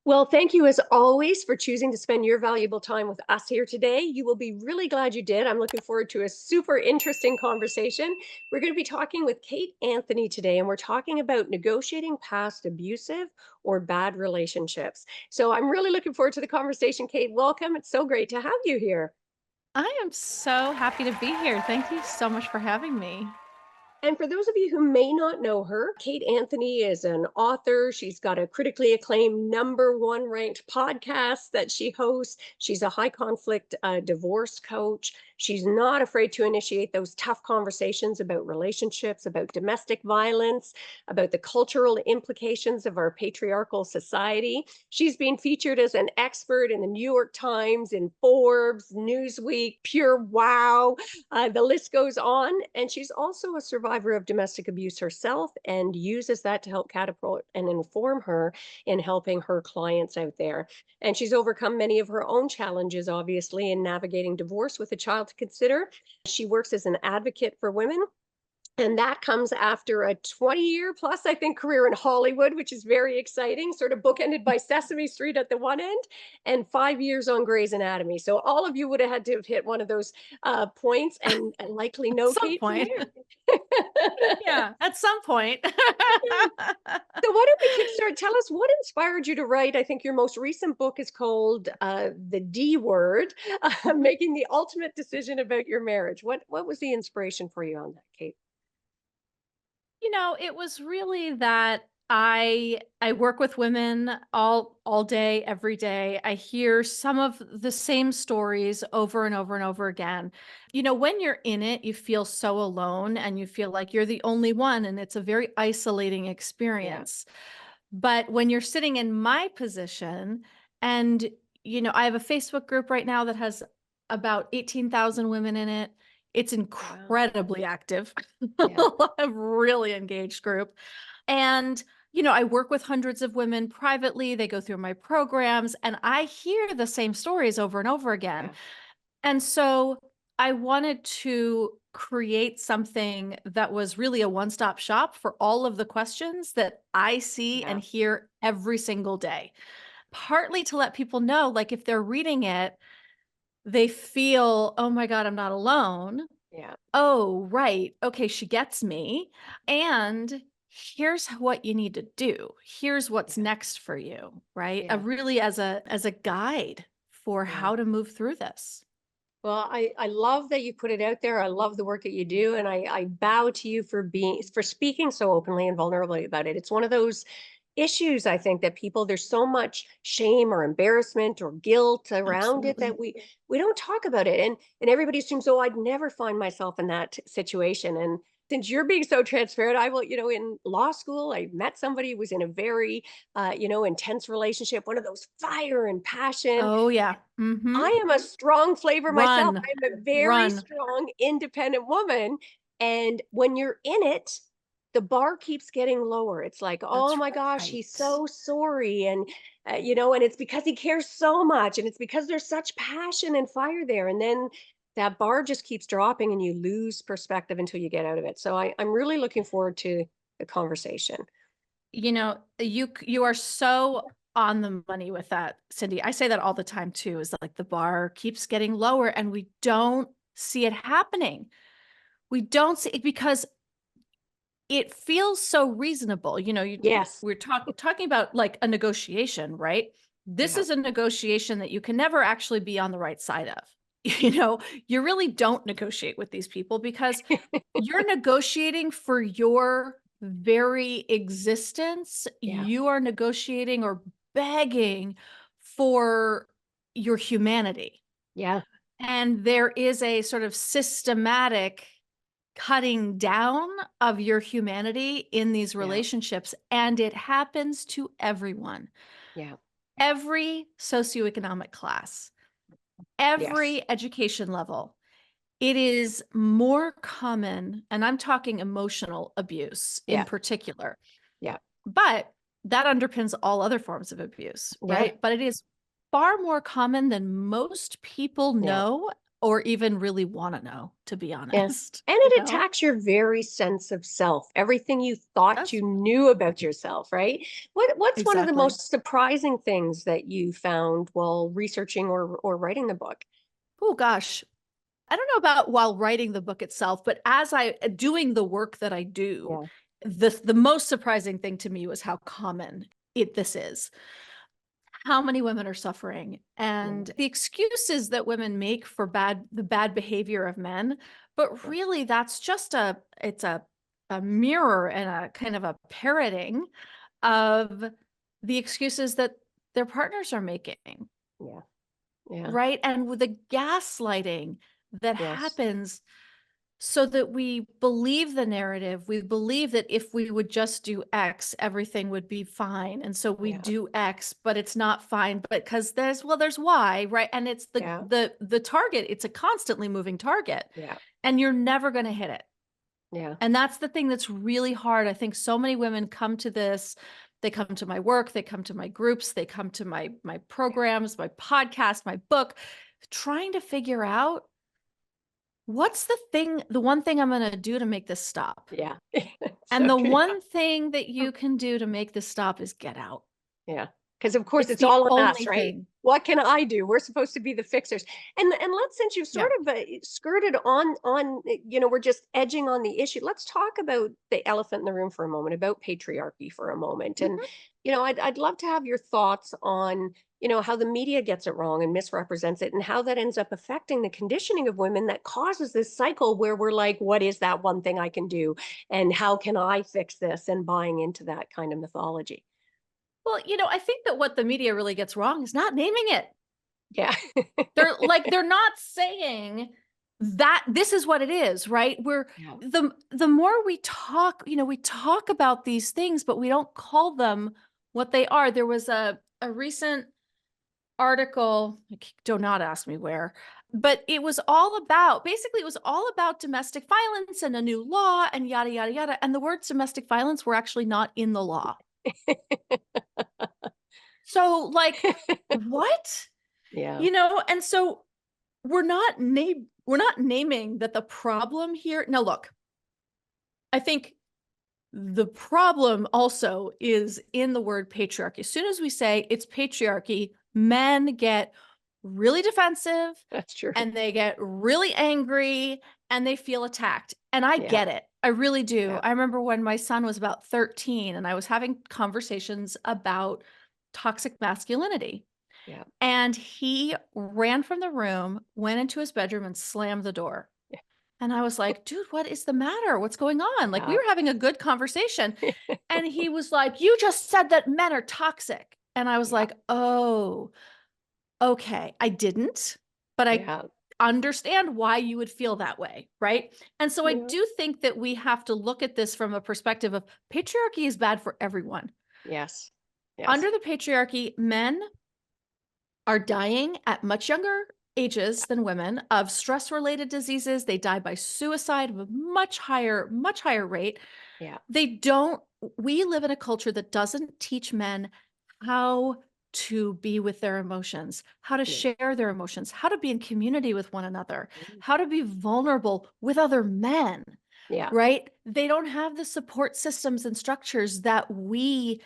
Well, thank you as always for choosing to spend your valuable time with us here today. You will be really glad you did. I'm looking forward to a super interesting conversation. We're going to be talking with Kate Anthony today, and we're talking about negotiating past abusive or bad relationships. So I'm really looking forward to the conversation. Kate, welcome. It's so great to have you here. I am so happy to be here. Thank you so much for having me. And for those of you who may not know her, Kate Anthony is an author. She's got a critically acclaimed #1 ranked podcast that she hosts. She's a high conflict divorce coach. She's not afraid to initiate those tough conversations about relationships, about domestic violence, about the cultural implications of our patriarchal society. She's been featured as an expert in the New York Times, in Forbes, Newsweek, Pure Wow. The list goes on. And she's also a survivor of domestic abuse herself and uses that to help catapult and inform her in helping her clients out there. And she's overcome many of her own challenges, obviously, in navigating divorce with a child to consider. She works as an advocate for women, and that comes after a 20-year plus, I think, career in Hollywood, which is very exciting, sort of bookended by Sesame Street at the one end and 5 years on Grey's Anatomy. So all of you would have had to have hit one of those points and likely At know some Kate from point. there. Yeah, at some point. So why don't we kickstart? Tell us what inspired you to write. I think your most recent book is called "The D Word," making the ultimate decision about your marriage. What was the inspiration for you on that, Kate? It was really that I work with women all day, every day. I hear some of the same stories over and over and over again. When you're in it, you feel so alone and you feel like you're the only one, and it's a very isolating Yeah, experience. But when you're sitting in my position and, I have a Facebook group right now that has about 18,000 women in it. It's wow, incredibly active, yeah, a really engaged group. And, I work with hundreds of women privately. They go through my programs and I hear the same stories over and over again. yeah, And so I wanted to create something that was really a one-stop shop for all of the questions that I see and yeah, hear every single day. Partly to let people know, like, if they're reading it, they feel, "Oh my god, I'm not alone. yeah, Oh, right. Okay, she gets me. And here's what you need to do. Here's what's yeah, next for you," right? yeah, Really as a guide for yeah. how to move through this. Well, I love that you put it out there. I love the work that you do, and I bow to you for speaking so openly and vulnerably about it. It's one of those issues, I think, that people, there's so much shame or embarrassment or guilt around it Absolutely. that we don't talk about it, and everybody assumes, oh, I'd never find myself in that situation. And since you're being so transparent, I will, in law school I met somebody who was in a very intense relationship, one of those fire and passion. Oh, yeah. Mhm. I am a strong flavor myself. Run. I'm a very Run. strong, independent woman. And when you're in it, the bar keeps getting lower. It's like, oh That's my gosh, he's right. so sorry. And it's because he cares so much. And it's because there's such passion and fire there. And then that bar just keeps dropping and you lose perspective until you get out of it. So I'm really looking forward to the conversation. You are so on the money with that, Cindy. I say that all the time too, is like the bar keeps getting lower and we don't see it happening. We don't see it because it feels so reasonable. Yes. We're talking about like a negotiation, right? This Yeah. is a negotiation that you can never actually be on the right side of. You really don't negotiate with these people because you're negotiating for your very existence. Yeah. You are negotiating or begging for your humanity. Yeah. And there is a sort of systematic cutting down of your humanity in these Yeah. relationships, and it happens to everyone. Yeah. Every socioeconomic class, Yes. every education level. It is more common, and I'm talking emotional abuse in Yeah. particular, Yeah. but that underpins all other forms of abuse, Yeah. right? But it is far more common than most people Yeah. know or even really want to know, to be Yeah. honest, And you it know? attacks your very sense of self, everything you thought Does. you knew about yourself, right? What's one of the Exactly. most surprising things that you found while researching or writing the book? Oh gosh. I don't know about while writing the book itself, but as I doing the work that I do, Yeah, the most surprising thing to me was how common this is. How many women are suffering yeah, and the excuses that women make for the bad behavior of men, but yeah, really that's just it's a mirror and a kind of a parroting of the excuses that their partners are making, yeah, yeah, right? And with the gaslighting that yes, happens so that we believe the narrative, we believe that if we would just do X, everything would be fine, and so we yeah, do X, but it's not fine, but because there's Y, right? And it's yeah, the target, it's a constantly moving target, yeah, and you're never gonna hit it. yeah, And that's the thing that's really hard. I think so many women come to this, they come to my work, they come to my groups, they come to my programs, my podcast, my book, trying to figure out what's the one thing I'm gonna do to make this stop? yeah. And So the true. one thing that you can do to make this stop is get out. Yeah, because of course It's it's the all on us, only right? thing. What can I do? We're supposed to be the fixers. And let's since you've Yeah. sort of skirted on we're just edging on the issue. Let's talk about the elephant in the room for a moment, about patriarchy for a moment. And Mhm. I'd love to have your thoughts on how the media gets it wrong and misrepresents it and how that ends up affecting the conditioning of women that causes this cycle where we're like, what is that one thing I can do? And how can I fix this? And buying into that kind of mythology. Well, I think that what the media really gets wrong is not naming it. Yeah. They're not saying that this is what it is, right? We're Yeah. the more we talk, we talk about these things, but we don't call them what they are. There was a recent article, do not ask me where, but it was all about basically it was all about domestic violence and a new law and yada yada yada. And the words domestic violence were actually not in the law. So like what? Yeah. And so we're not naming that the problem here. Now look, I think the problem also is in the word patriarchy. As soon as we say it's patriarchy, men get really defensive That's true. and they get really angry and they feel attacked. And I Yeah. get it. I really do. Yeah. I remember when my son was about 13 and I was having conversations about toxic masculinity. Yeah. And he ran from the room, went into his bedroom, and slammed the door. And I was like, dude, what is the matter? What's going on? Like, we Yeah. were having a good conversation. And he was like, you just said that men are toxic. And I was Yeah. like, oh, okay. I didn't, but I Yeah. understand why you would feel that way. Right. And so I Yeah. do think that we have to look at this from a perspective of patriarchy is bad for everyone. Yes. Yes. Under the patriarchy, men are dying at much younger ages than women of stress related diseases. They die by suicide of a much higher rate. Yeah. They don't, we live in a culture that doesn't teach men how to be with their emotions, how to Yeah. share their emotions, how to be in community with one another, Mm. how to be vulnerable with other men, Yeah. right? They don't have the support systems and structures that we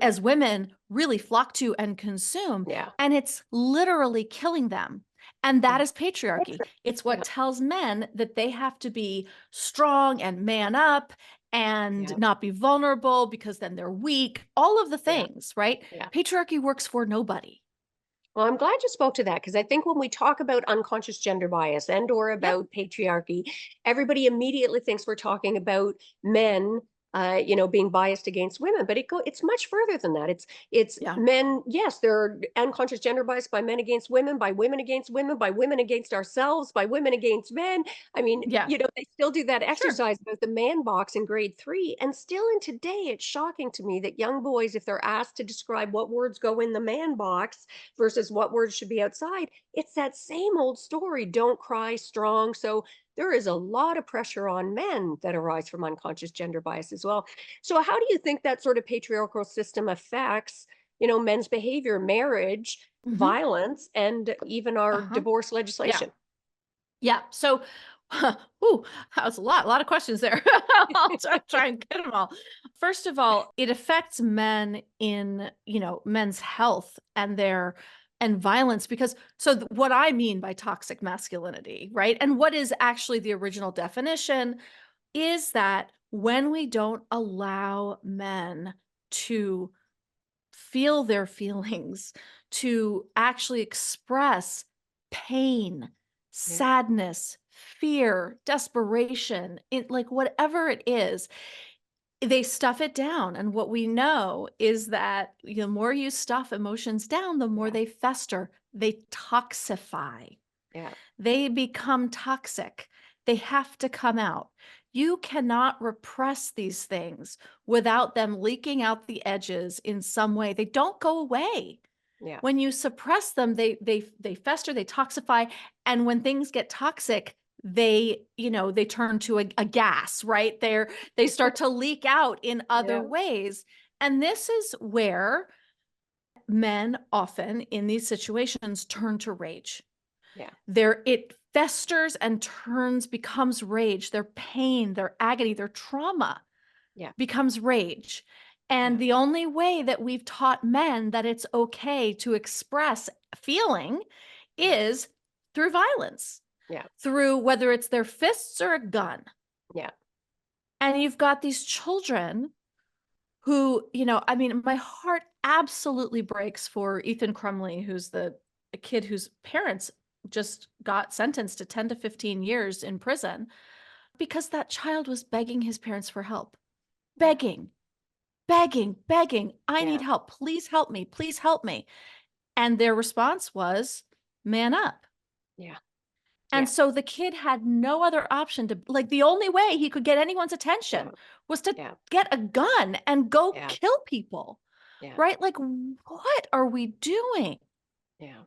as women really flock to and consume. Yeah. And it's literally killing them. And that Yeah. is That's patriarchy. right. It's Yeah. what tells men that they have to be strong and man up and Yeah. not be vulnerable because then they're weak. All of the Yeah. things, right? Yeah. Patriarchy works for nobody. Well, I'm glad you spoke to that because I think when we talk about unconscious gender bias and or Yep. about patriarchy, everybody immediately thinks we're talking about men, being biased against women. But it's much further than that. It's Yeah. men. Yes, there are unconscious gender bias by men against women, by women against women, by women against ourselves, by women against men. I mean, Yeah. they still do that Sure. exercise about the man box in grade 3, and still in today, it's shocking to me that young boys, if they're asked to describe what words go in the man box versus what words should be outside, it's that same old story. Don't cry, strong. So there is a lot of pressure on men that arise from unconscious gender bias as well. So how do you think that sort of patriarchal system affects, men's behavior, marriage, Hmm. violence, and even our Uh-huh. divorce Yeah. legislation? Yeah. So, ooh, that was a lot of questions there. I'll try and get them all. First of all, it affects men in, men's health and their and violence because what I mean by toxic masculinity, right? And what is actually the original definition is that when we don't allow men to feel their feelings, to actually express pain, Yeah. sadness, fear, desperation, like whatever it is, they stuff it down. And what we know is that the more you stuff emotions down, the more Yeah. they fester, they toxify. Yeah. They become toxic. They have to come out. You cannot repress these things without them leaking out the edges in some way. They don't go away. Yeah. When you suppress them, they fester, they toxify, and when things get toxic, they turn to a gas, right? They start to leak out in other Yeah. ways. And this is where men often in these situations turn to rage. Yeah. It festers and becomes rage. Their pain, their agony, their trauma Yeah. becomes rage. And Yeah. the only way that we've taught men that it's okay to express feeling Yeah. is through violence, Yeah. through whether it's their fists or a gun. Yeah. And you've got these children who, I mean, my heart absolutely breaks for Ethan Crumley, who's the a kid whose parents just got sentenced to 10 to 15 years in prison because that child was begging his parents for help. Yeah. Begging, begging, begging. I need Yeah. help. Please help me. Please help me. And their response was, man up. Yeah. And Yeah. so the kid had no other option like the only way he could get anyone's Yeah. attention was to Yeah. get a gun and go Yeah. kill people. Yeah. Right? Like, what are we doing? Yeah.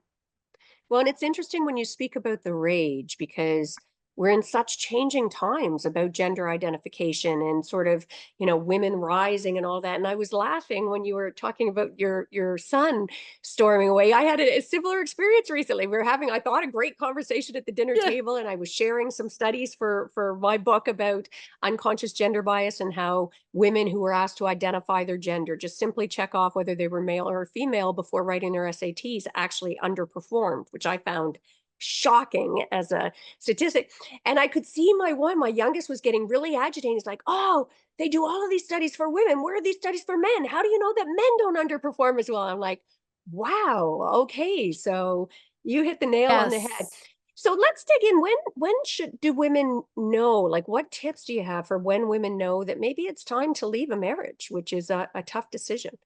Well, and it's interesting when you speak about the rage because we're in such changing times about gender identification and sort of, women rising and all that. And I was laughing when you were talking about your son storming away. I had a similar experience recently. We were having, I thought, a great conversation at the dinner Yeah. table, and I was sharing some studies for my book about unconscious gender bias and how women who were asked to identify their gender, just simply check off whether they were male or female before writing their SATs, actually underperformed, which I found shocking as a statistic. And I could see my youngest was getting really agitated. He's like, oh, they do all of these studies for women. Where are these studies for men? How do you know that men don't underperform as well? I'm like, wow, okay. So you hit the nail on the head. Yes. So let's dig in. When should do women know? Like, what tips do you have for when women know that maybe it's time to leave a marriage, which is a tough decision?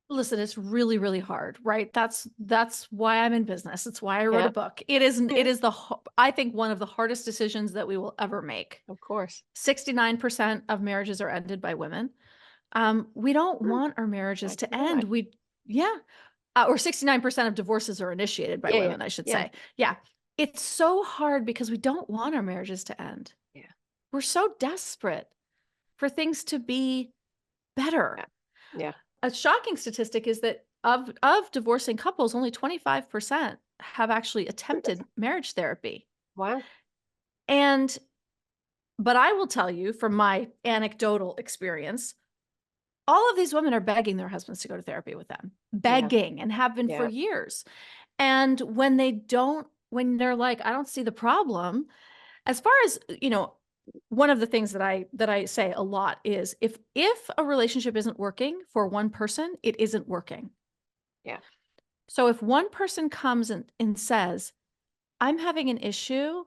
Listen, it's really, really hard, right? That's why I'm in business. It's why I wrote a Yeah, book. It isn't, yeah, it is I think one of the hardest decisions that we will ever make. of course. 69% of marriages are ended by women. We don't Hmm, want our I marriages to didn't know end. that. Yeah. Or 69% of divorces are initiated by Yeah, yeah, women, I should yeah, say. Yeah. It's so hard because we don't want our marriages to end. yeah, We're so desperate for things to be better. yeah, yeah. A shocking statistic is that of divorcing couples, only 25% have actually Goodness. attempted marriage therapy. Wow. And but I will tell you from my anecdotal experience, all of these women are begging their husbands to go to therapy with them, Yeah, begging and have been for yeah, years. And when they're like, I don't see the problem, as far as, one of the things that I say a lot is if a relationship isn't working for one person, it isn't working. yeah. So if one person comes and says, I'm having an issue,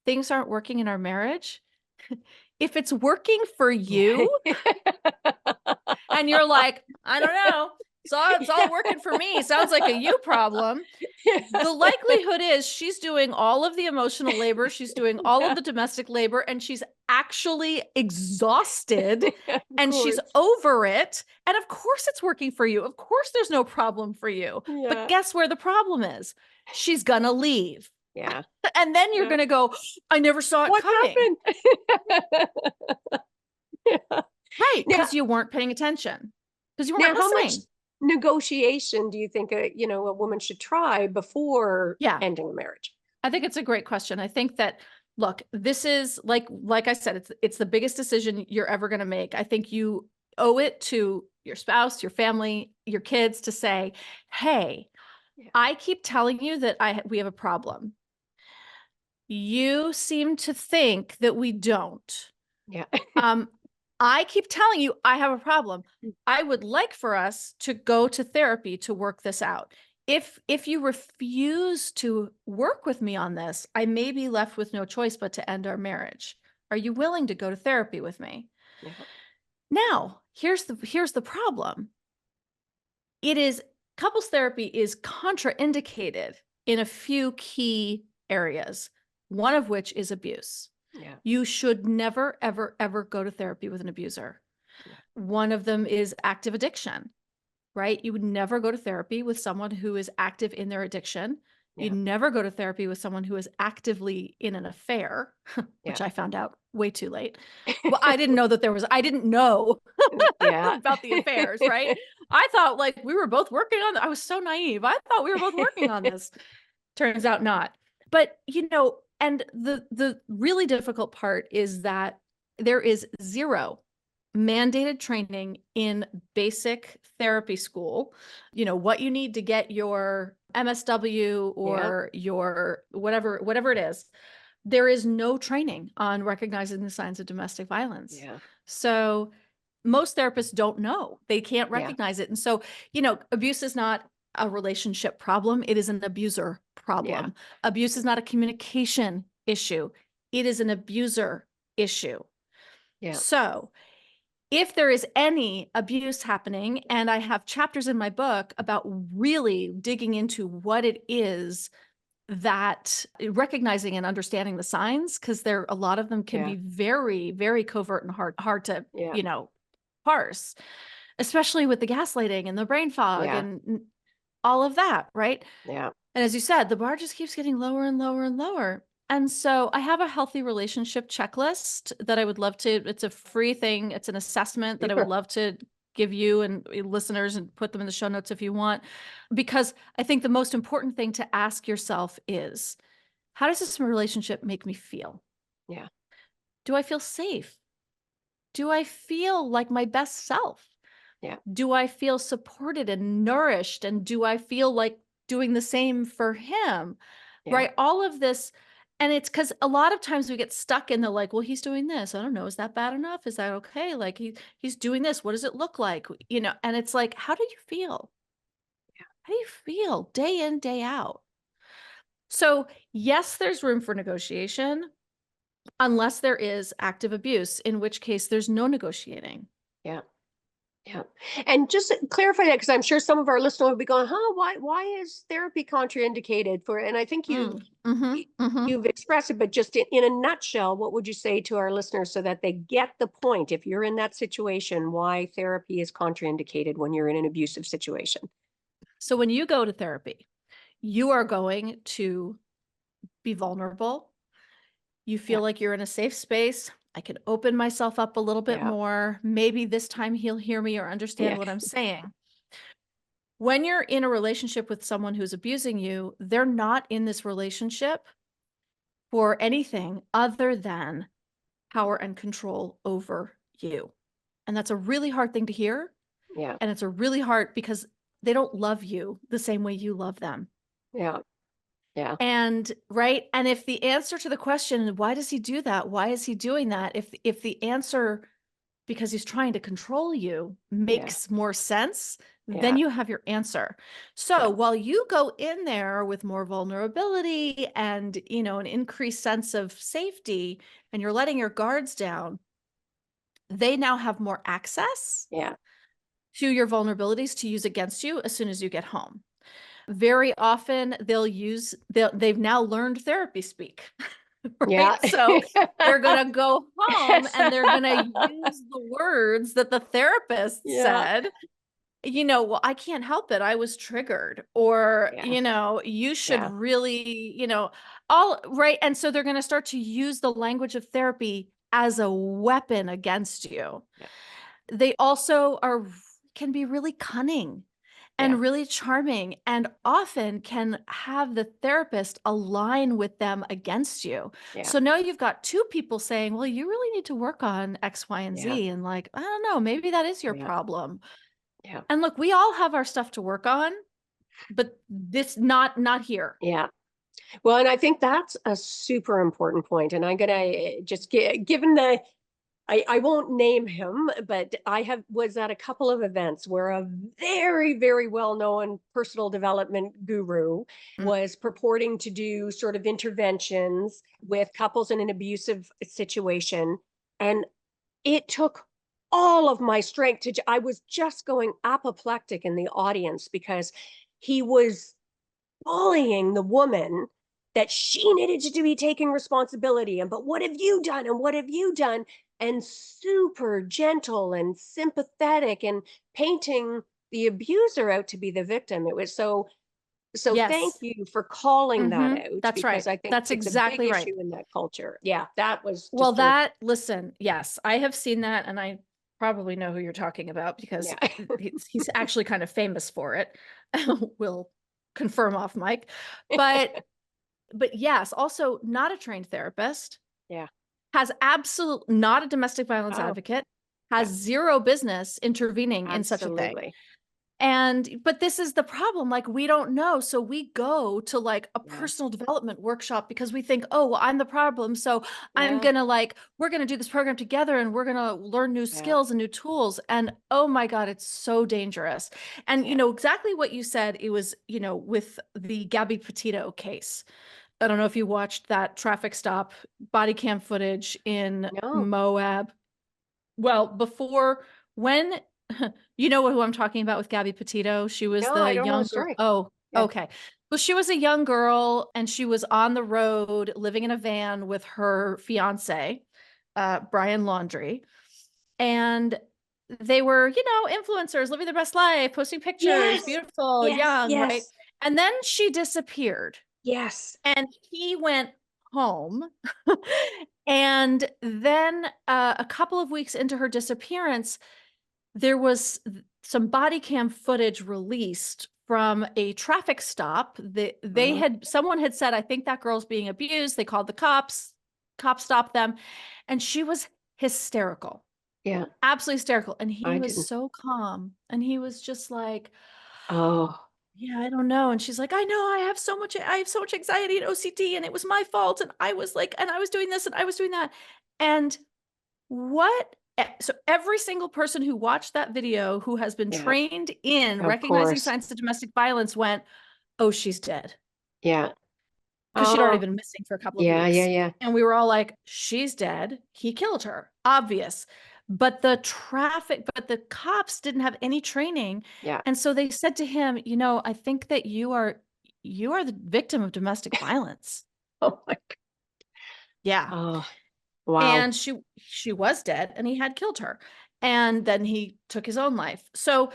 things aren't working in our marriage, if it's working for Yeah. you and you're like, I don't know, it's all working for me. Sounds like a you problem. The likelihood is she's doing all of the emotional labor, she's doing all of Yeah, the domestic labor, and she's actually exhausted of and she's course. over it. And of course it's working for you. Of course there's no problem for you. But Yeah, guess where the problem is? She's gonna leave. yeah, And then you're yeah. gonna go, I never saw it What coming. happened? Yeah. Right. Now, Because you weren't paying attention. Because you weren't now, how much listening. negotiation do you think a woman should try before Yeah. ending a marriage? I think it's a great question. I think that, look, this is like I said, it's the biggest decision you're ever going to make. I think you owe it to your spouse, your family, your kids to say, "Hey, Yeah. I keep telling you that we have a problem. You seem to think that we don't. Yeah. Um, I keep telling you I have a problem. I would like for us to go to therapy to work this out. If you refuse to work with me on this, I may be left with no choice but to end our marriage. Are you willing to go to therapy with me?" Yeah. Now, here's the problem. It is Couples therapy is contraindicated in a few key areas, one of which is abuse. Yeah. You should never, ever, ever go to therapy with an abuser. Yeah. One of them is active addiction, right? You would never go to therapy with someone who is active in their addiction. You'd Yeah. never go to therapy with someone who is actively in an affair, Yeah. which I found out way too late. Well, I didn't know Yeah. about the affairs, right? I thought like we were both working on I was so naive. I thought we were both working on this. Turns out not. But, and the really difficult part is that there is zero mandated training in basic therapy school, what you need to get your MSW Yeah. or your whatever it is. There is no training on recognizing the signs of domestic violence. Yeah. So most therapists don't know. They can't Yeah. recognize it. And so, abuse is not a relationship problem. It is an abuser Yeah. problem. Abuse is not a communication issue. It is an abuser issue. Yeah. So if there is any abuse happening, and I have chapters in my book about really digging into what it is that recognizing and understanding the signs, because a lot of them can Yeah. be very, very covert and hard to, Yeah. parse, especially with the gaslighting and the brain fog Yeah. and all of that, right? Yeah. And as you said, the bar just keeps getting lower and lower and lower. And so I have a healthy relationship checklist that I would love to, it's a free thing. It's an assessment that I would Sure. love to give you and listeners and put them in the show notes if you want. Because I think the most important thing to ask yourself is, how does this relationship make me feel? Yeah. Do I feel safe? Do I feel like my best self? Yeah. Do I feel supported and nourished? And do I feel like doing the same for him? Yeah. Right? All of this. And it's because a lot of times we get stuck in the like, well, he's doing this. I don't know. Is that bad enough? Is that okay? Like he's doing this. What does it look like? And it's like, how do you feel? How do you feel day in, day out? So yes, there's room for negotiation unless there is active abuse, in which case there's no negotiating. Yeah. Yeah. And just to clarify that, because I'm sure some of our listeners will be going, huh, why is therapy contraindicated for, and I think Mhm, mhm. you've expressed it, but just in a nutshell, what would you say to our listeners so that they get the point? If you're in that situation, why therapy is contraindicated when you're in an abusive situation? So when you go to therapy, you are going to be vulnerable. You Yeah. feel like you're in a safe space. I can open myself up a little bit Yeah. more. Maybe this time he'll hear me or understand Yeah. what I'm saying. When you're in a relationship with someone who's abusing you, they're not in this relationship for anything other than power and control over you. And that's a really hard thing to hear. Yeah. And it's a really hard because they don't love you the same way you love them. Yeah. Yeah. And right? And if the answer to the question, why does he do that? Why is he doing that? If the answer because he's trying to control you Yeah. makes more sense, then Yeah. you have your answer. So Yeah. while you go in there with more vulnerability and, an increased sense of safety and you're letting your guards down, they now have more access Yeah. to your vulnerabilities to use against you as soon as you get home. Very often they've now learned therapy speak, Yeah. right? So they're gonna go home and they're gonna use the words that the therapist Yeah. said, well, I can't help it. I was triggered, or, Yeah. you should Yeah. really, all right. And so they're gonna start to use the language of therapy as a weapon against you. Yeah. They also can be really cunning Yeah. and really charming, and often can have the therapist align with them against you. Yeah. So now you've got two people saying, well, you really need to work on X, Y, and Yeah. Z. And like, I don't know, maybe that is your Yeah. problem. Yeah. And look, we all have our stuff to work on, but this not here. Yeah. Well, and I think that's a super important point. And I'm gonna just given the I won't name him, but I have was at a couple of events where a very, very well-known personal development guru Mm. was purporting to do sort of interventions with couples in an abusive situation. And it took all of my strength I was just going apoplectic in the audience because he was bullying the woman that she needed to be taking responsibility. And but what have you done? And what have you done? And super gentle and sympathetic and painting the abuser out to be the victim. It was so thank Yes. you for calling that out That's because right. I think That's it's a big exactly right. issue in that culture. Yeah, that was Well, disturbing. listen, yes, I have seen that, and I probably know who you're talking about because Yeah. he's actually kind of famous for it. We'll confirm off mic. But yes, also not a trained therapist, Yeah. has absolute not a domestic violence Oh, advocate, has yeah, zero business intervening in such a thing. absolutely. And but this is the problem, like, we don't know, so we go to, like, a Yeah. personal development workshop because we think, "Oh, well, I'm the problem, so I'm Yeah. gonna, like we're gonna do this program together, and we're gonna learn new Yeah. skills and new tools," and, oh my god, it's so dangerous. And, Yeah. exactly what you said, it was, with the Gabby Petito case. I don't know if you watched that traffic stop, body cam footage in No. Moab. Well, before when you know who I'm talking about with Gabby Petito? She was No, I the don't know the young girl. story. Oh, Yeah. okay. Well, she was a young girl and she was on the road living in a van with her fiance, Brian Laundrie. And they were, influencers living their best life, posting pictures, Yes. beautiful, Yes. young, right? Yes. And then she disappeared Yes. and he went home. And then a couple of weeks into her disappearance, there was some body cam footage released from a traffic stop. Uh-huh. Someone had said, I think that girl's being abused. They called the cops. Cops stopped them. And she was hysterical, Yeah. absolutely hysterical. And he I was didn't. so calm. And he was just like, Oh, yeah, I don't know. And she's like, I know I have so much anxiety and OCD and it was my fault. And I was like, and I was doing this and I was doing that. And so every single person who watched that video who has been yeah. trained in Of recognizing course. signs of domestic violence went, oh, she's dead. Yeah. Because she'd already Oh, been missing for a couple of yeah. Yeah. weeks. Yeah. And we were all like, she's dead. He killed her. Obvious. But the cops didn't have any training. Yeah. And so they said to him, I think that you are the victim of domestic violence. Oh my. Yeah. Oh, wow. And she was dead and he had killed her. And then he took his own life. So,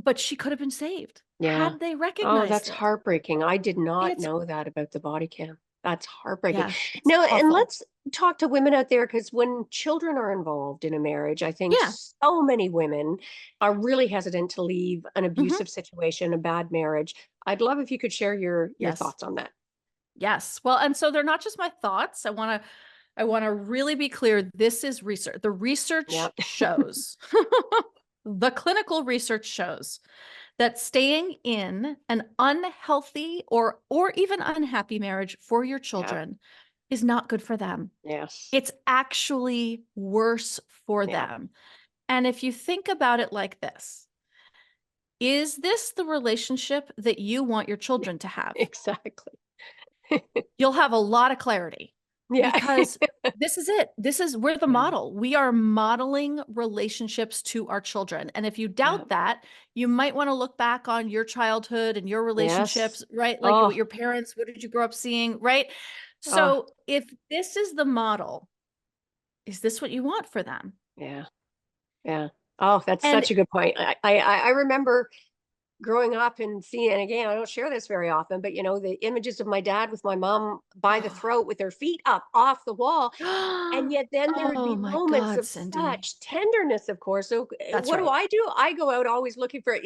but she could have been saved Yeah. had they Oh, recognized that's it. heartbreaking. I did not It's know that about the body cam. That's heartbreaking. Yeah, it's Now, and awful. let's talk to women out there because when children are involved in a marriage, I think Yeah. so many women are really hesitant to leave an Hmm. abusive situation, a bad marriage. I'd love if you could share your Yes. thoughts on that. Yes. Well, and so they're not just my thoughts. I want to really be clear. This is research. The research Yeah. shows, the clinical research shows that staying in an unhealthy or even unhappy marriage for your Yeah. children is not good for them. Yes. It's actually worse for Yeah. them. And if you think about it like this, is this the relationship that you want your children to have? Exactly. You'll have a lot of clarity Yeah. because this is it. We're the Yeah. model. We are modeling relationships to our children. And if you Yeah. doubt that, you might want to look back on your childhood and your Yes. relationships, right? Like what Oh, your parents, what did you grow up seeing, right? oh, So if this is the model, is this what you want for them? yeah. Yeah. Oh, that's And such a good point. I remember growing up and seeing, and again, I don't share this very often, but the images of my dad with my mom by the oh, throat with their feet up off the wall. And yet then there would be oh my moments God, of Cindy. such tenderness, of course. So That's what right. do? I go out always looking for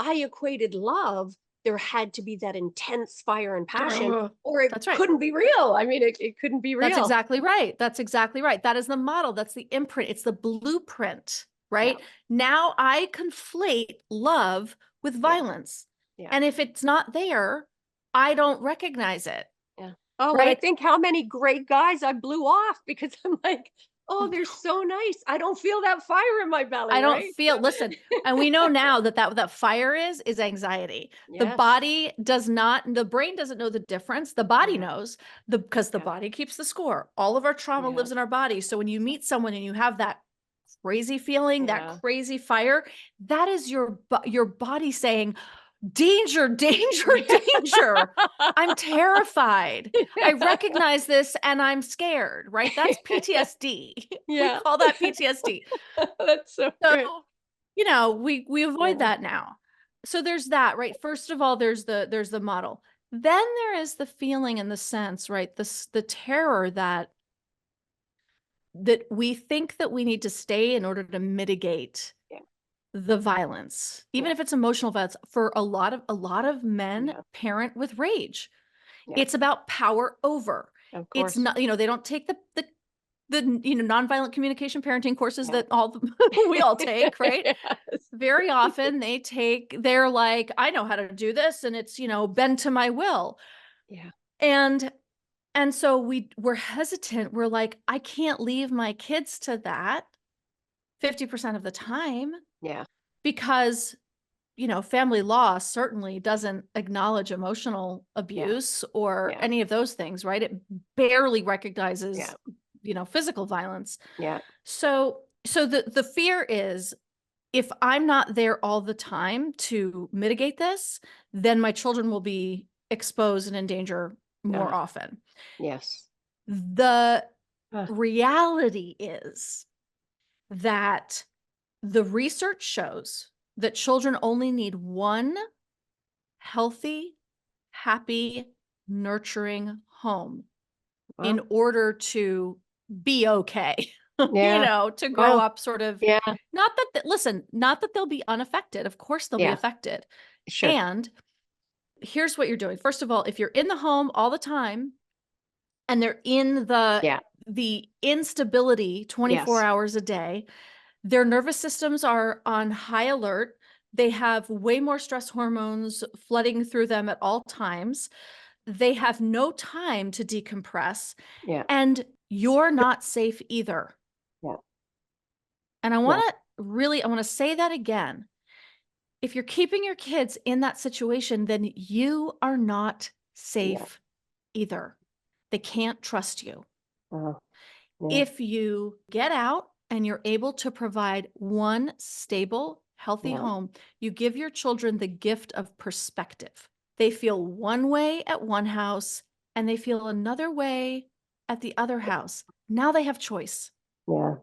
I equated love, there had to be that intense fire and passion, Ugh. or it That's right. couldn't be real. I mean, it couldn't be That's real. exactly right. That's exactly right. That is the model. That's the imprint. It's the blueprint, Yeah, right? Now I conflate love with yeah, violence. yeah, And if it's not there, I don't recognize it, yeah. Oh, and I right? think how many great guys I blew off because I'm like, oh, they're so nice. I don't feel that fire in my belly, I don't right? feel, listen, and we know now that that fire is anxiety. The Yes. body does not, the brain doesn't know the difference. The body Yeah, knows because the yeah, body keeps the score. All of our trauma yeah, lives in our body. So when you meet someone and you have that crazy feeling, that yeah. crazy fire, that is your body saying, danger, danger, danger. I'm terrified. I recognize this and I'm scared, right? That's PTSD. We Yeah. call that PTSD. That's so So, good. we avoid Yeah, that now. So there's that, right? First of all, there's the model. Then there is the feeling and the sense, right? The terror that we think that we need to stay in order to mitigate yeah, the violence, even yeah, if it's emotional violence. For a lot of men yeah, parent with rage. yeah. It's about power over. Of It's course. not, they don't take the nonviolent communication parenting courses Yeah. that we all take, right? Yes. Very often they're like, I know how to do this, and it's, bend to my will. Yeah, And so we're hesitant. We're like, I can't leave my kids to that 50% of the time yeah, because family law certainly doesn't acknowledge emotional yeah, abuse or yeah, any of those things, right? It barely yeah, recognizes, physical violence. yeah, So the fear is, if I'm not there all the time to mitigate this, then my children will be exposed and in danger more ah, often. yes. The Ah, reality is that the research shows that children only need one healthy, happy, nurturing home in well, order to be okay, yeah, to grow well, up sort of, yeah, not that, listen, not that they'll be unaffected. Of course they'll be yeah, affected. sure. And here's what you're doing. First of all, if you're in the home all the time and they're in Yeah, the instability 24 yes, hours a day, their nervous systems are on high alert. They have way more stress hormones flooding through them at all times. They have no time to decompress, yeah, and you're not safe either. yeah, And yeah, I want to say that again. If you're keeping your kids in that situation, then you are not yeah, safe either. They can't trust you. uh, yeah, If you get out and you're able to provide one stable, healthy yeah, home, you give your children the gift of perspective. They feel one way at one house and they feel another way at the other house. Now they have choice. yeah.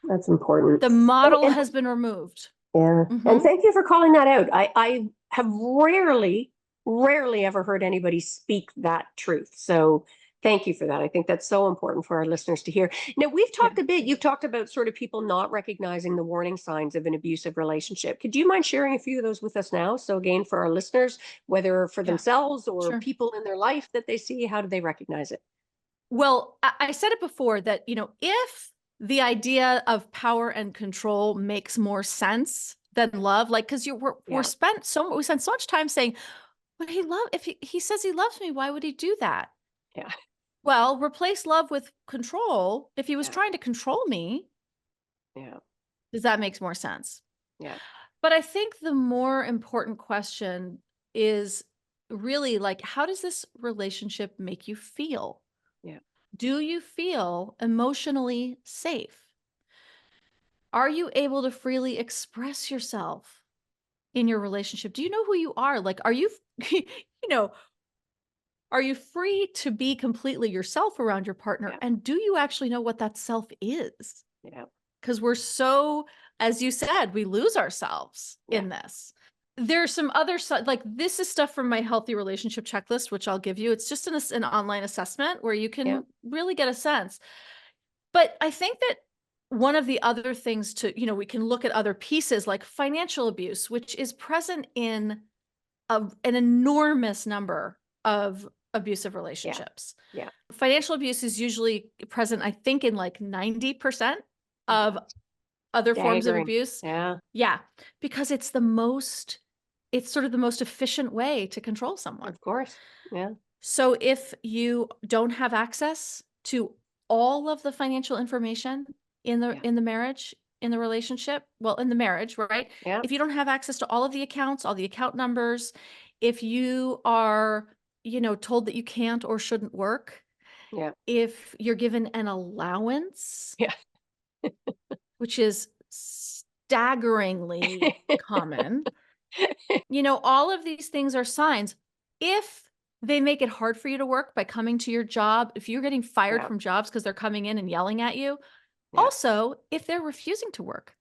That's important. The And, model and has been removed. yeah, and Mhm. thank you for calling that out. I have rarely ever heard anybody speak that truth. So thank you for that. I think that's so important for our listeners to hear. Now, we've Yeah. talked a bit, you've talked about sort of people not recognizing the warning signs of an abusive relationship. Could you mind sharing a few of those with us now? So again, for our listeners, whether for Yeah. themselves or Sure. people in their life that they see, how do they recognize it? Well, I said it before that, if the idea of power and control makes more sense than love, like, because Yeah, we spend so much time saying, but if he says he loves me, why would he do that? yeah, Well, replace love with control. If he was yeah, trying to control me, yeah, does that makes more sense? yeah, But I think the more important question is really like, how does this relationship make you feel? yeah, Do you feel emotionally safe? Are you able to freely express yourself in your relationship? Do you know who you are? Like, are you, you know, are you free to be completely yourself around your partner? yeah, And do you actually know what that self is? yeah, Because we're so, as you said, we lose ourselves yeah, in this. There's some other side, like this is stuff from my healthy relationship checklist, which I'll give you. It's just an online assessment where you yeah, can really get a sense. But I think that one of the other things we can look at other pieces like financial abuse, which is present in an enormous number of abusive Yeah. relationships. Yeah. Financial abuse is usually present, I think, in like 90% of Yeah. other forms of Staggering. abuse. Yeah. Yeah, because it's sort of the most efficient way to control someone. Of course. Yeah. So if you don't have access to all of the financial information Yeah. in the marriage, in the relationship, well, in the marriage, right? Yeah. If you don't have access to all of the accounts, all the account numbers, if you are, told that you can't or shouldn't work, Yeah. if you're given an allowance, Yeah. which is staggeringly common, all of these things are signs. If they make it hard for you to work by coming to your job, if you're getting fired Yeah. from jobs because they're coming in and yelling at you, Yeah. also, if they're refusing to work,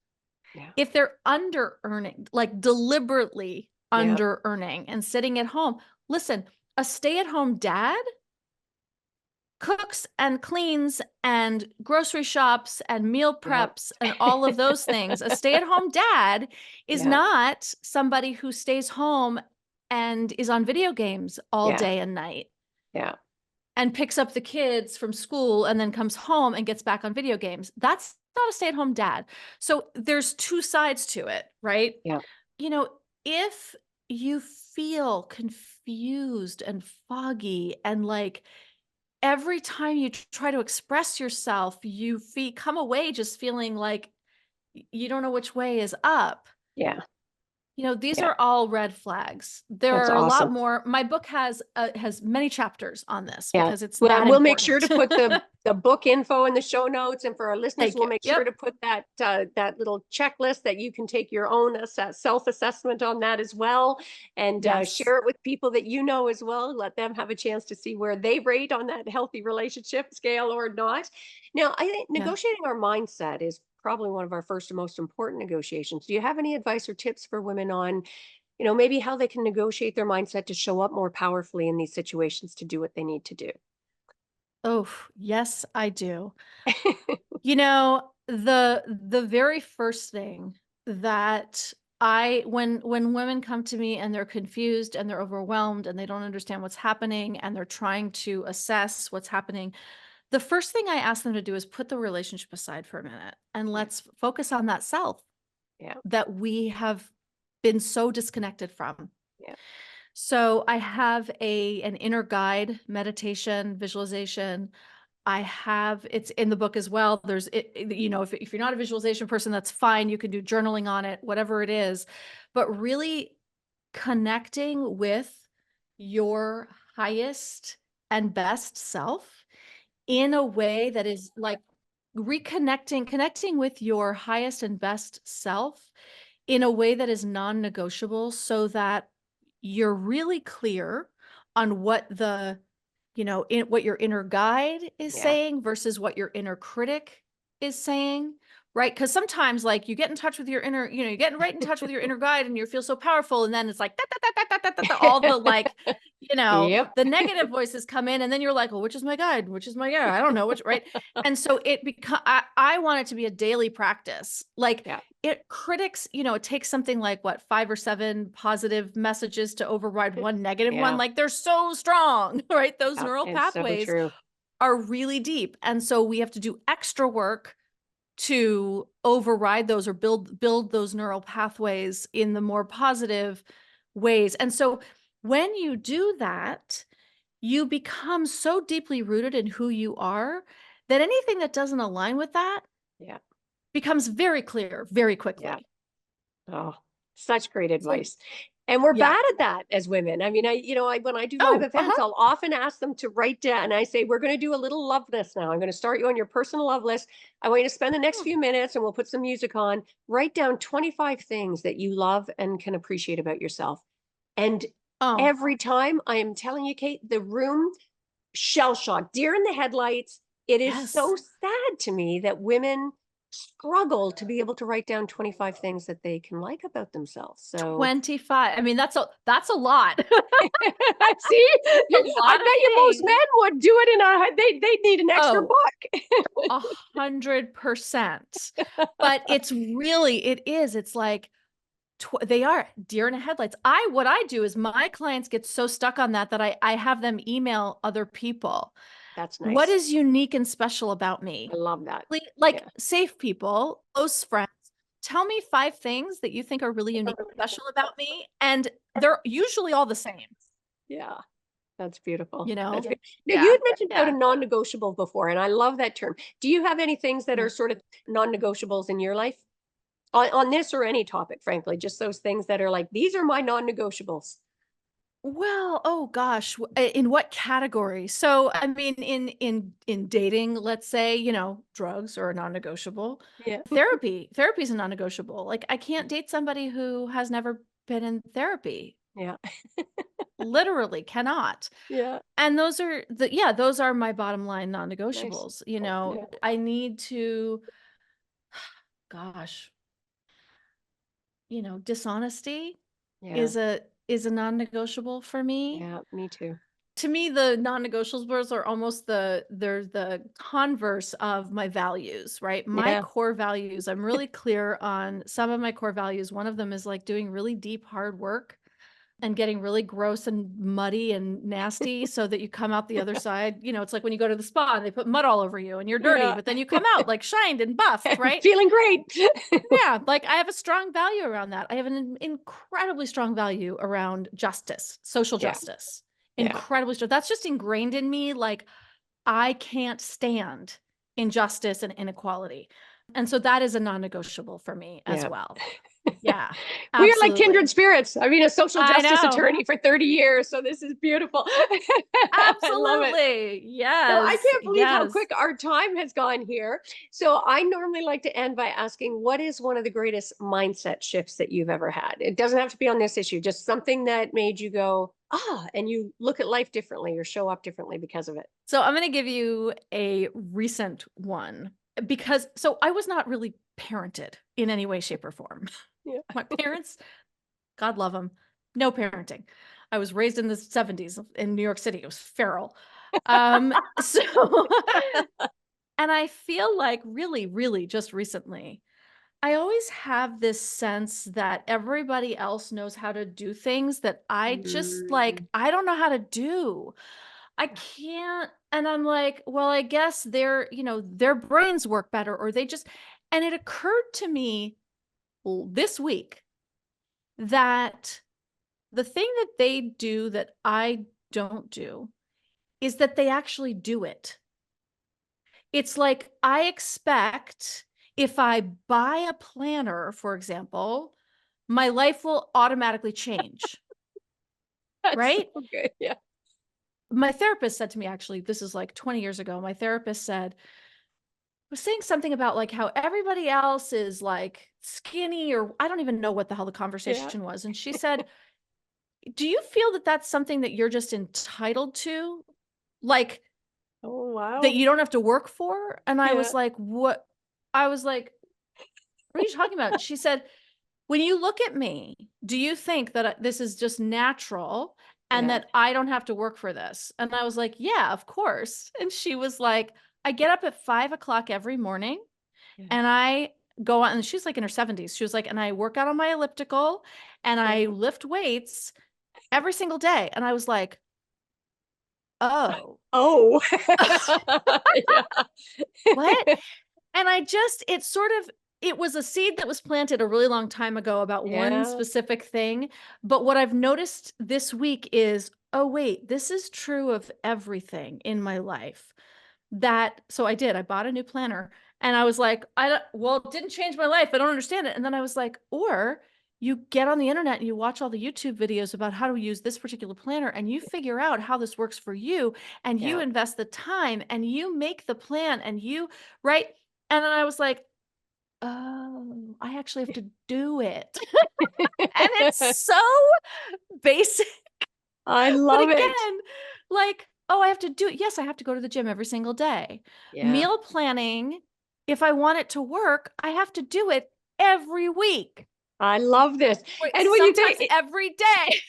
Yeah. if they're under earning, like deliberately Yeah. under earning and sitting at home, listen, a stay at home dad cooks and cleans and grocery shops and meal Yeah. preps and all of those things. A stay-at-home dad is Yeah. not somebody who stays home and is on video games all Yeah. day and night Yeah. and picks up the kids from school and then comes home and gets back on video games. That's not a stay-at-home dad. So there's two sides to it, right? Yeah. You know, if you feel confused and foggy and like every time you try to express yourself, you come away just feeling like you don't know which way is up. Yeah. These Yeah. are all red flags. There That's are a lot awesome. more. My book has many chapters on this Yeah. because it's Well, that and we'll make sure to important. put the book info in the show notes, and for our listeners, Thank we'll you. make sure Yep. to put that little checklist that you can take your own self-assessment on that as well, and Yes. share it with people that you know as well. Let them have a chance to see where they rate on that healthy relationship scale or not. Now, I think Yeah. negotiating our mindset is probably one of our first and most important negotiations. Do you have any advice or tips for women on, maybe how they can negotiate their mindset to show up more powerfully in these situations to do what they need to do? Oh, yes, I do. The very first thing that when women come to me and they're confused and they're overwhelmed and they don't understand what's happening and they're trying to assess what's happening, the first thing I ask them to do is put the relationship aside for a minute and Yeah. let's focus on that self Yeah. that we have been so disconnected from. Yeah. So I have an inner guide meditation visualization. It's in the book as well. If you're not a visualization person, that's fine. You can do journaling on it, whatever it is. But really connecting with your highest and best self in a way that is like connecting with your highest and best self in a way that is non-negotiable so that you're really clear on what your inner guide is Yeah. saying versus what your inner critic is saying, right? Because sometimes, like, you get in touch with your inner, you get right in touch with your inner guide, and you feel so powerful, and then it's like all the like, Yep. the negative voices come in, and then you're like, well, which is my guide? Which is my guide? I don't know which, right? And so I want it to be a daily practice, like. Yeah. It takes something like what, 5 or 7 positive messages to override one negative one. Yeah. Like they're so strong, right? Those Yeah. neural It's so pathways true. are really deep. And so we have to do extra work to override those or build those neural pathways in the more positive ways. And so when you do that, you become so deeply rooted in who you are that anything that doesn't align with that Yeah. becomes very clear very Yeah. quickly. Oh, such great So advice. And we're yeah. bad at that as women. I mean, when I do live Oh, events, I'll often ask them to write down, and I say, we're going to do a little love list now. I'm going to start you on your personal love list. I want you to spend the next Hmm. few minutes and we'll put some music on. Write down 25 things that you love and can appreciate about yourself. And Oh, every time, I am telling you, Kate, the room shell shocked, deer in the headlights. It is yes. so sad to me that women struggle to be able to write down 25 things that they can like about themselves. So 25. I mean, that's a lot. see, A I lot of bet you most men things. would do it in they need an extra Oh, book. 100%. But it is. It's like they are deer in the headlights. What I do is my clients get so stuck on that I have them email other people. That's What nice. is unique and special about me? I love that. Like Yeah. safe people, close friends. Tell me 5 things that you think are really unique and special about me, and they're usually all the same, Yeah. That's beautiful. you That's know? Now you Yeah. had mentioned about a Yeah. non-negotiable before, and I love that term. Do you have any things that are Yeah. sort of non-negotiables in your life? On this or any topic, frankly, just those things that are like, these are my non-negotiables. Well, oh gosh, in what category? So, I mean, in dating, let's say, drugs are a non-negotiable. Yeah. Therapy is a non-negotiable. Like, I can't date somebody who has never been in therapy. Yeah. Literally cannot. Yeah. And those are my bottom line Nice. non-negotiables. Yeah. I need to, gosh, dishonesty Yeah. is a non-negotiable for me. Yeah. Me too. To me, the non-negotiables are almost they're the converse of my values, right? My Yeah. core values, I'm really clear on some of my core values. One of them is like doing really deep, hard work and getting really gross and muddy and nasty so that you come out the other side. It's like when you go to the spa and they put mud all over you and you're dirty, Yeah. but then you come out like shined and buffed, right? Feeling great. Yeah, like I have a strong value around that. I have an incredibly strong value around justice, social Yeah. justice. Yeah. Incredibly strong. That's just ingrained in me. Like I can't stand injustice and inequality. And so that is a non-negotiable for me as Yeah. well. Yeah, We are like kindred absolutely. spirits. I've been a social I justice know. attorney for 30 years, so this is beautiful. I love it. Absolutely. So I Yes. can't believe how Yes. quick our time has gone here. So I normally like to end by asking, what is one of the greatest mindset shifts that you've ever had? It doesn't have to be on this issue, just something that made you go, and you look at life differently or show up differently because of it. So I'm going to give you a recent one so I was not really parented in any way, shape, or form. Yeah. My parents, God love them, no parenting. I was raised in the 70s in New York City. It was feral. So, and I feel like really, really just recently, I always have this sense that everybody else knows how to do things that Mm, I don't know how to do. I can't. And I'm like, well, I guess their brains work better or and it occurred to me this week that the thing that they do that I don't do is that they actually do it. It's like I expect if I buy a planner, for example, my life will automatically change, that's so right? good. Yeah. My therapist said to me, actually, this is like 20 years ago. My therapist was saying something about like how everybody else is like skinny, or I don't even know what the hell the Yeah. conversation was. And she said, do you feel that that's something that you're just entitled to? Like Oh, that wow. you don't have to work for? And I Yeah. was like, what? I was like, what are you talking about? She said, when you look at me, do you think that this is just natural and Yeah. that I don't have to work for this? And I was like, yeah, of course. And she was like, I get up at 5 o'clock every morning Yeah. and I go on, and she's like in her 70s. She was like, and I work out on my elliptical and I Yeah. lift weights every single day. And I was like, oh, Oh. Yeah. what? And it was a seed that was planted a really long time ago about one Yeah. specific thing. But what I've noticed this week is, oh, wait, this is true of everything in my life. So I bought a new planner and I was like, it didn't change my life. I don't understand it. And then I was like, or you get on the internet and you watch all the YouTube videos about how to use this particular planner and you figure out how this works for you and you Yeah. invest the time and you make the plan right? And then I was like, oh, I actually have to do it. And it's so basic. I But love it. again, like, oh, I have to do it. Yes, I have to go to the gym every single day. Yeah. Meal planning if I want it to work, I have to do it every week, I love this. or And when you sometimes think, every day.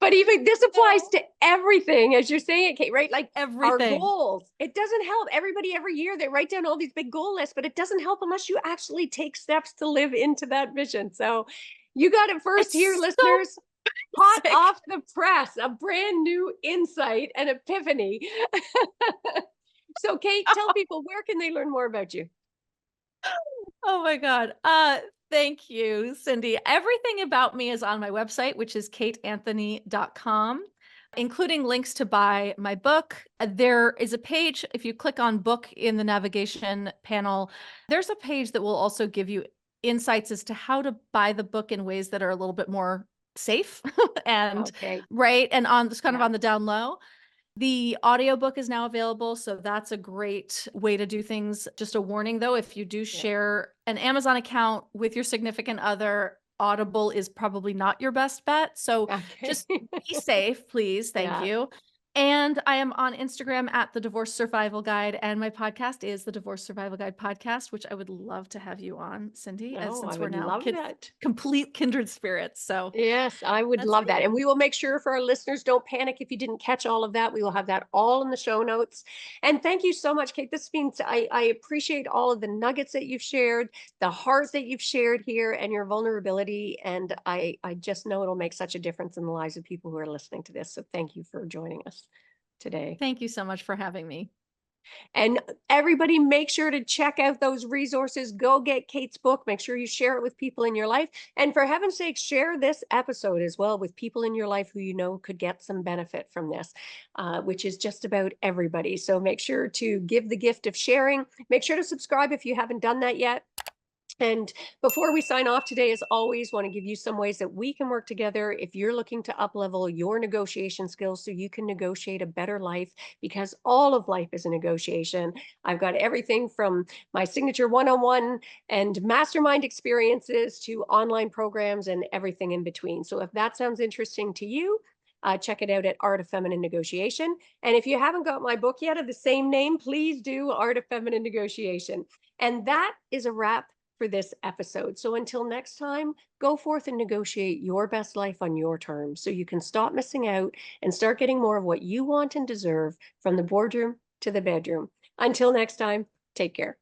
but even this applies So to everything, as you're saying it, Kate, right? Like our everything. goals. It doesn't help. Everybody every year they write down all these big goal lists, but it doesn't help unless you actually take steps to live into that vision. So you got it first here, It's so listeners. Hot sick. off the press, a brand new insight and epiphany. So, Kate, tell people, where can they learn more about you? Oh my God. Thank you, Cindy. Everything about me is on my website, which is kateanthony.com, including links to buy my book. There is a page, if you click on book in the navigation panel, there's a page that will also give you insights as to how to buy the book in ways that are a little bit more safe and Okay. right and on just kind of Yeah. on the down low. The audiobook is now available, so that's a great way to do things. Just a warning though, if you do Yeah. share an Amazon account with your significant other, Audible is probably not your best bet. So Okay. just be safe, please. Thank Yeah. you. And I am on Instagram at the Divorce Survival Guide, and my podcast is the Divorce Survival Guide podcast, which I would love to have you on, Cindy, Oh, I since we're would now love that. complete kindred spirits. So Yes, I would that's love me. that. And we will make sure for our listeners, don't panic if you didn't catch all of that. We will have that all in the show notes. And thank you so much, Kate. This means I appreciate all of the nuggets that you've shared, the heart that you've shared here, and your vulnerability. And I just know it'll make such a difference in the lives of people who are listening to this. So thank you for joining us today. Thank you so much for having me. And everybody, make sure to check out those resources. Go get Kate's book. Make sure you share it with people in your life. And for heaven's sake, share this episode as well with people in your life who you know could get some benefit from this, which is just about everybody. So make sure to give the gift of sharing. Make sure to subscribe if you haven't done that yet. And before we sign off today, as always, want to give you some ways that we can work together if you're looking to up-level your negotiation skills so you can negotiate a better life, because all of life is a negotiation. I've got everything from my signature one-on-one and mastermind experiences to online programs and everything in between. So if that sounds interesting to you, check it out at Art of Feminine Negotiation. And if you haven't got my book yet of the same name, please do, Art of Feminine Negotiation. And that is a wrap for this episode. So until next time, go forth and negotiate your best life on your terms so you can stop missing out and start getting more of what you want and deserve from the boardroom to the bedroom. Until next time, take care.